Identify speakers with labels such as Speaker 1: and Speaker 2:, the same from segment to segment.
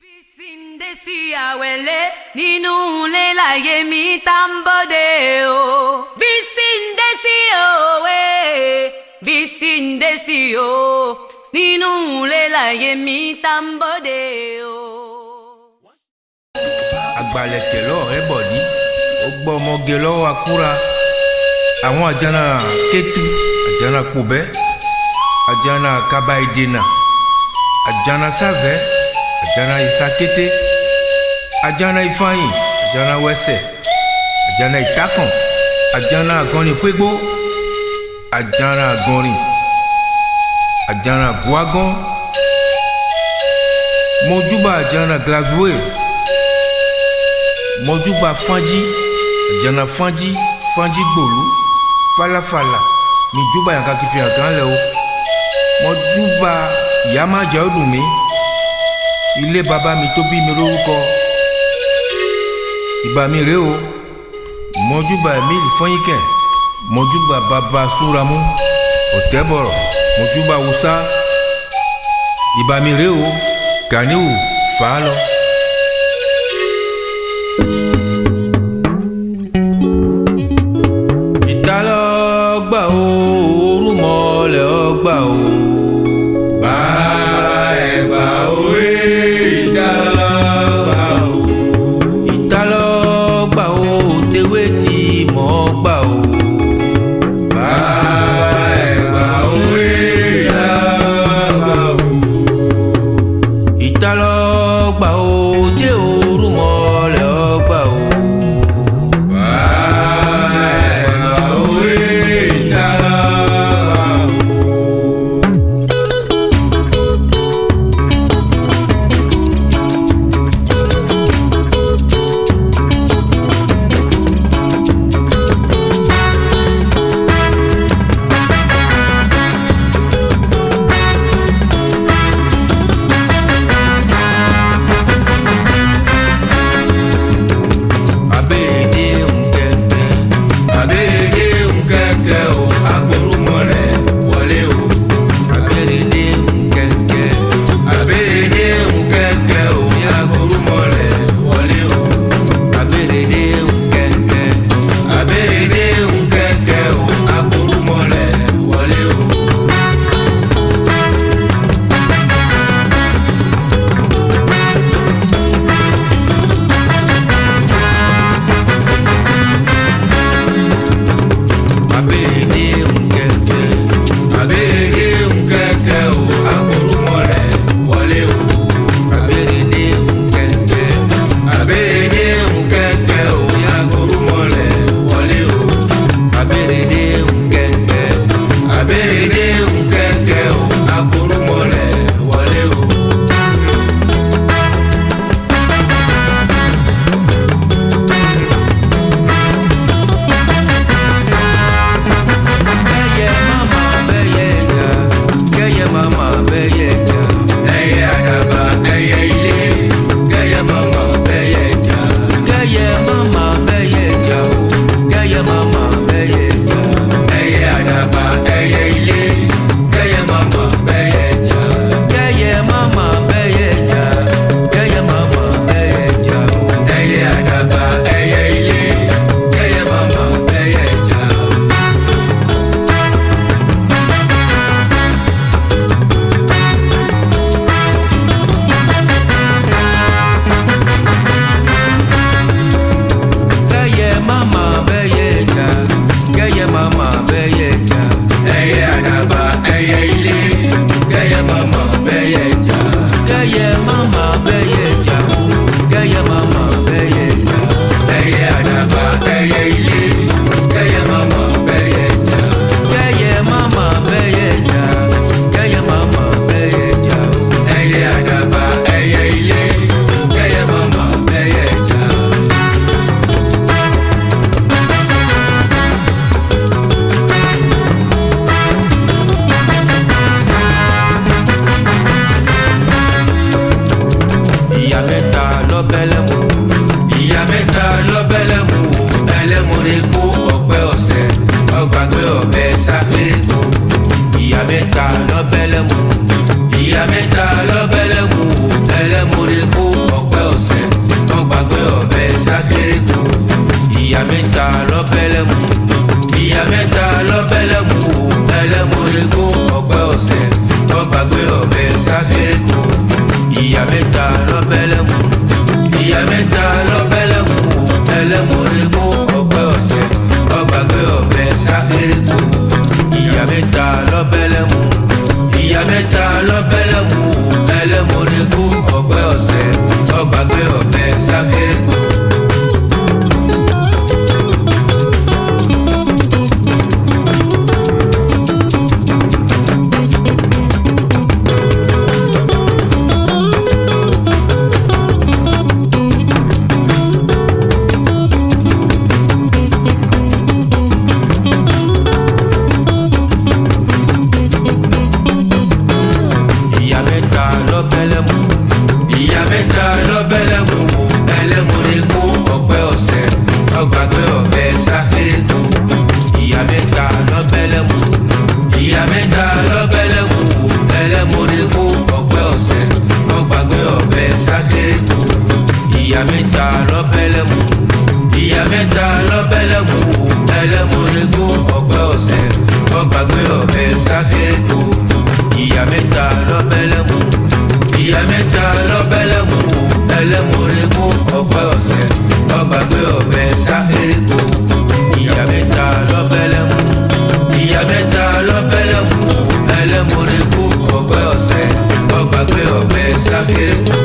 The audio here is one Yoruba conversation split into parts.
Speaker 1: Bisindesi awele nínú ilé láyé mi tambode o. Bisindesi o Bisindesi o nínú ilé láyé mi tambode o.
Speaker 2: Agbalẹ̀kẹ̀ lọ́ọ̀rẹ́ bọ̀dí ó gbọ́ ọmọge lọ́wọ́ akúra àwọn àjànà kétu àjànà kpòbẹ́ àjànà kaba ìdènà àjànà sàvẹ́ àjànà ìsàkété àjànà ìfàyìn àjànà wẹsẹ̀ àjànà ìtakàn àjànà àgọ́rin pégbó àjànà àgọ́rin àjànà guagán mojúbà àjànà glazoué mojúbà fanjí àjànà fanjí gbòlú falafala mijúbà yàn kàkí fi hàn kàn lẹ o mojúbà ìyá má jẹ́ ọdún mi ilé bàbá mi tó bí mi lórúkọ ìbà mi rèé o mojúbà emile fọyínkẹ́ mojúbà bàbá súnramú ọ̀tẹ́bọ̀rọ̀ mojúbà wùsá ìbà mi rèé o Ganiu fàá lọ. Ìtàlọ́gbà o orúmọlẹ̀ ọgbà o bàbá ẹ̀gbà òwe ìtàlọ́gbà o ìtàlọ́gbà o tewé tí mọ̀ gbà o bàbá ẹ̀gbà òwe ìtàlọ́gbà o ìtàlọ́gbà o sákérèkó ìyá mẹ́ta lọ́bẹ̀lẹ́mú ìyá mẹ́ta lọ́bẹ̀lẹ́mú ẹlẹ́múrégún ọgbẹ́ ọ̀sẹ̀ ọgbàgbé ọ̀bẹ sákérèkó ìyá mẹ́ta lọ́bẹ̀lẹ́mú ìyá mẹ́ta lọ́bẹ̀lẹ́mú ẹlẹ́múrégún ọgbẹ́ ọ̀sẹ̀ ọgbàgbé ọ̀bẹ sákérèkó. ìyá mẹ́ta lọ́bẹ̀lẹ́mú ẹlẹ́múrégún ọgbẹ́ ọ̀sẹ̀ ọgbàgbé ọ̀bẹ sákérèkó ìyá mẹ́ta lọ́bẹ̀lẹ́mú ìyá mẹ́ta lọ́bẹ̀lẹ́mú ẹlẹ́múrégún ọgbẹ́ ọ̀sẹ̀ ọgbàgbé ọ̀bẹ sákérèkó ìyá mẹ́ta lọ́bẹ̀lẹ́mú ìyá mẹ́ta lọ́bẹ̀lẹ́mú ẹlẹ́múrégún ọgbẹ́ ọ̀sẹ̀ ọgbàgbé ọ̀bẹ sákérèkó ìyá mẹ́ta lọ́bẹ̀lẹ́mú ìyá mẹ́ta lọ́bẹ̀lẹ́mú ẹlẹ́múrégún ọgbẹ́ ọ̀sẹ̀ ọgbàgbé ọ̀bẹ sákérèkó ìyá mẹ́ta lọ́bẹ̀lẹ́mú ìyá mẹ́ta lọ́bẹ̀lẹ́mú ẹlẹ́múrégún ọgbẹ́ ọ̀sẹ̀ ọgbàgbé ọ̀bẹ sákérèkó.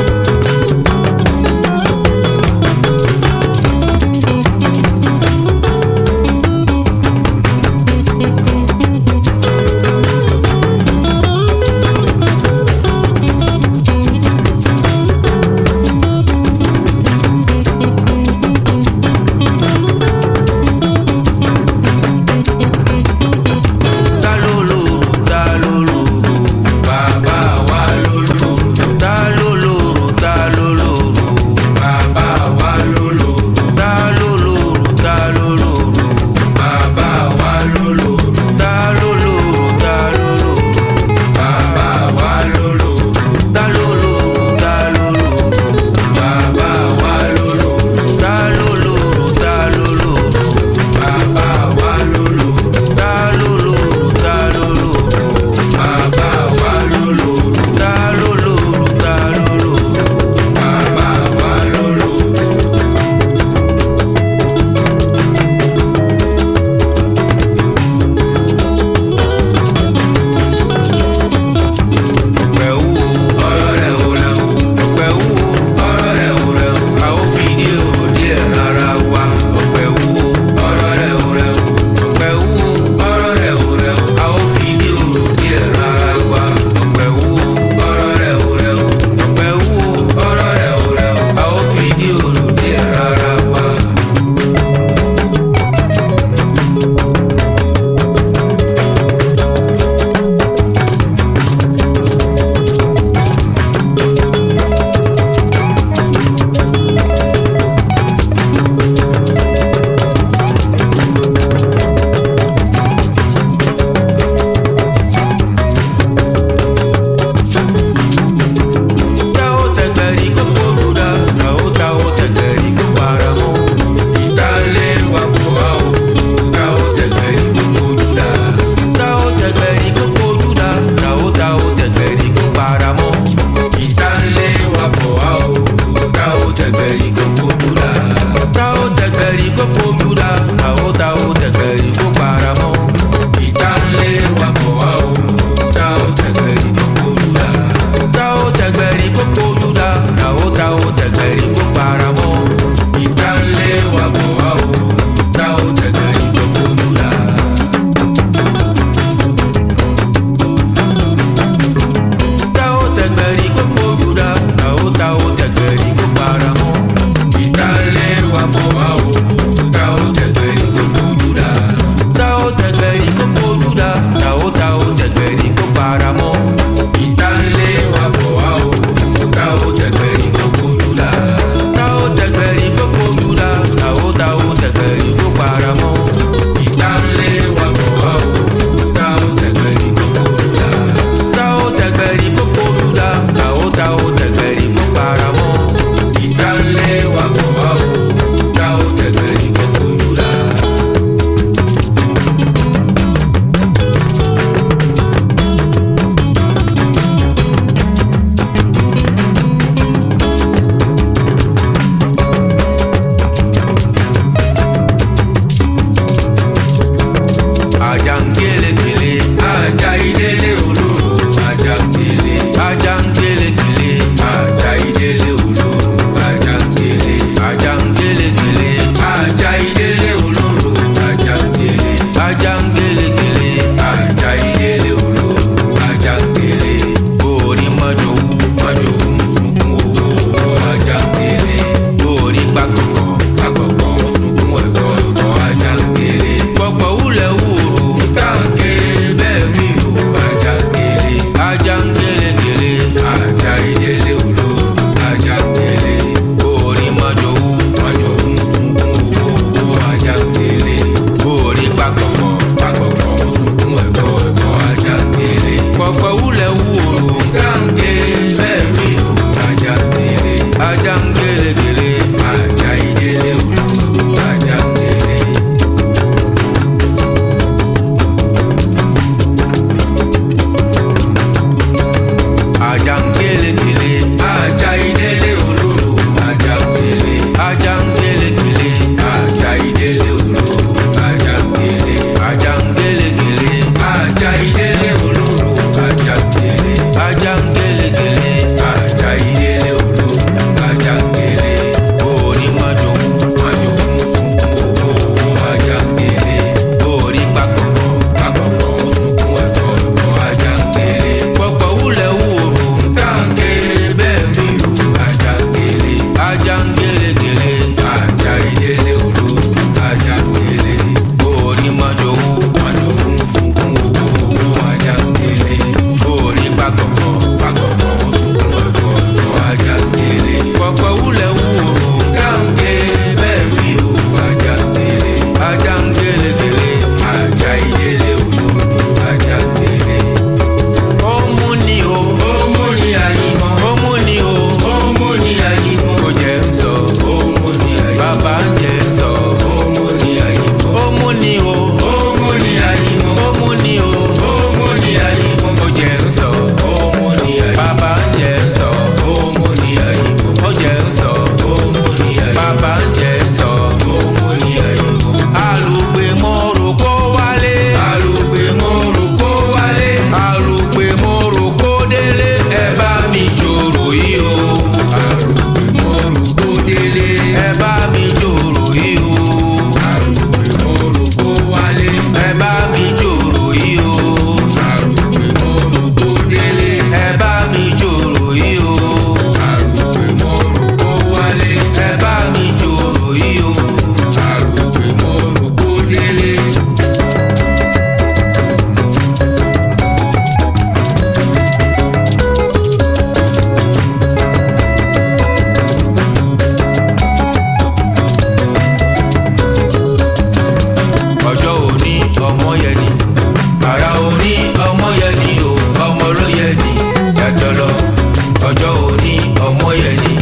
Speaker 2: ọmọ yẹn ni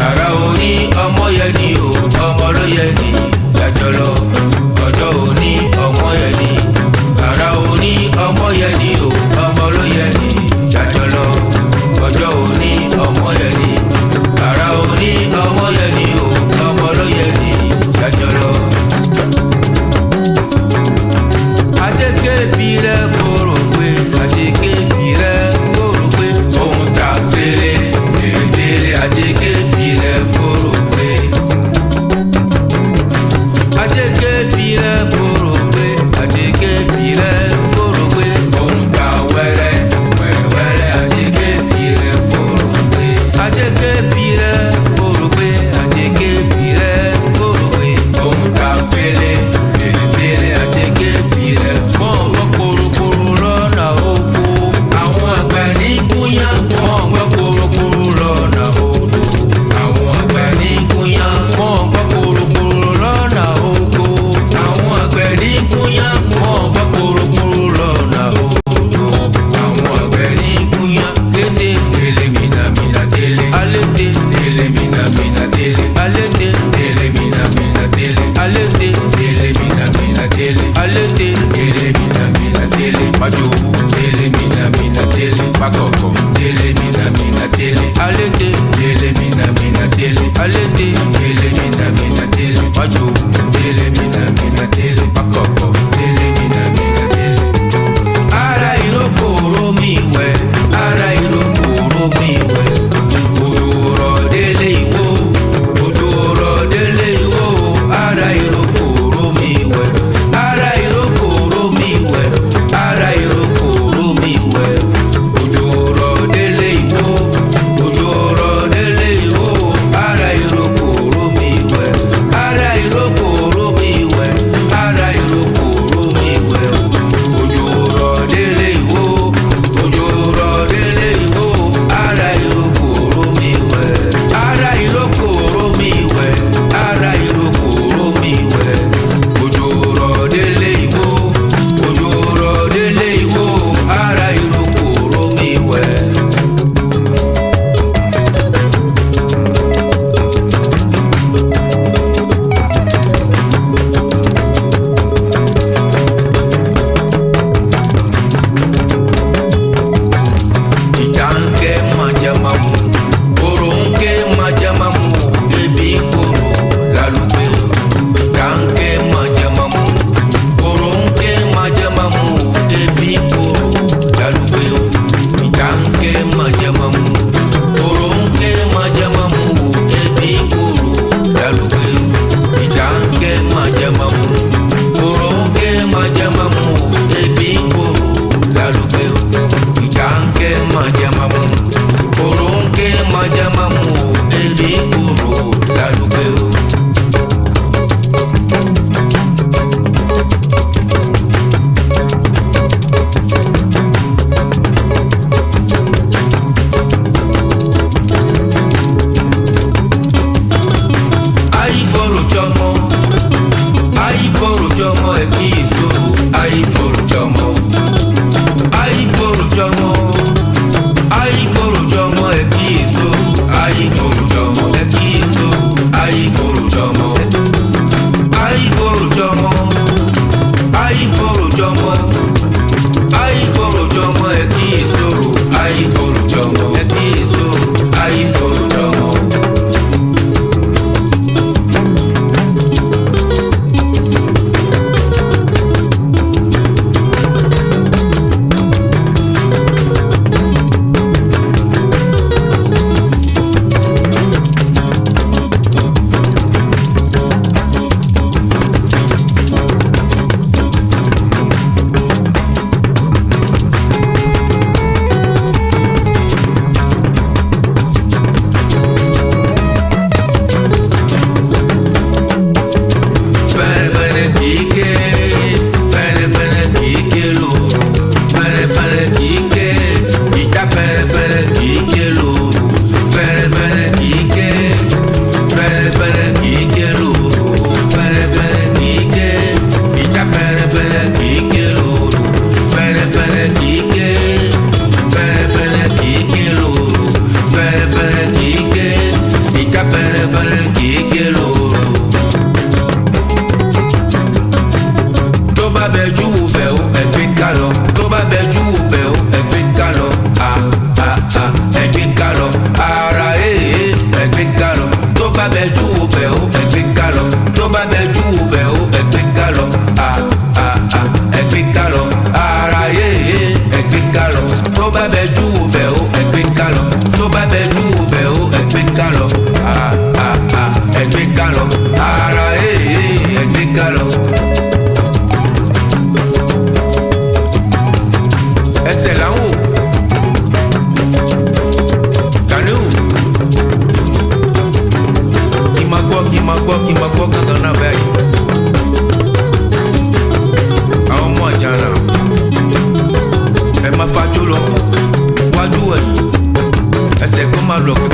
Speaker 2: ara òní ọmọ yẹn ni o ọmọ ló yẹ ni jájọ lọ ọjọ́ òní ọmọ yẹn ni ara òní ọmọ yẹn ni o ọmọ ló yẹ ni jájọ lọ ọjọ́ òní ọmọ yẹn ni ara òní ọmọ yẹn ni o ọmọ ló yẹ ni jájọ lọ. àjẹkẹ́ fi rẹ̀ fòrò pé àjẹkẹ́ fi rẹ̀ fòrò pé òun ta fèrè fèrè fèrè àjẹkẹ́.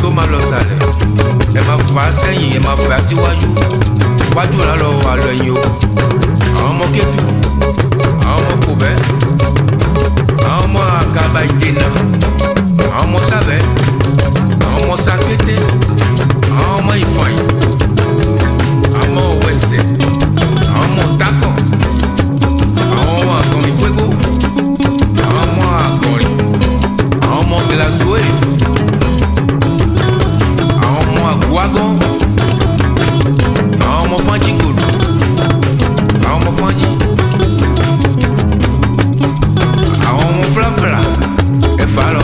Speaker 2: tó máa lọ sàlẹ̀ ẹ máa fà á sẹ́yìn ẹ máa fà á síwájú wájú ọ̀la lọ wà lọ ẹ̀yìn o àwọn ọmọ kéètù àwọn ọmọ kòbẹ́ àwọn ọmọ àkàbà ìdènà àwọn ọmọ sábẹ́ àwọn ọmọ sakété àwọn ọmọ ìfọ̀yín àwọn ọmọ wẹ̀sẹ̀ àwọn ọmọ dákọ̀ àwọn ọmọ àkọrin gbégó àwọn ọmọ àkọrin àwọn ọmọ gíláṣúwé àwọn ọmọ àgùwágán àwọn ọmọ fọ́njì gòlù àwọn ọmọ fọ́njì àwọn ọmọ fúlàfúlà ẹ̀fà lọ.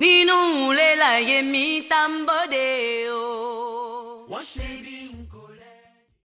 Speaker 1: Nínú ilé láyé mi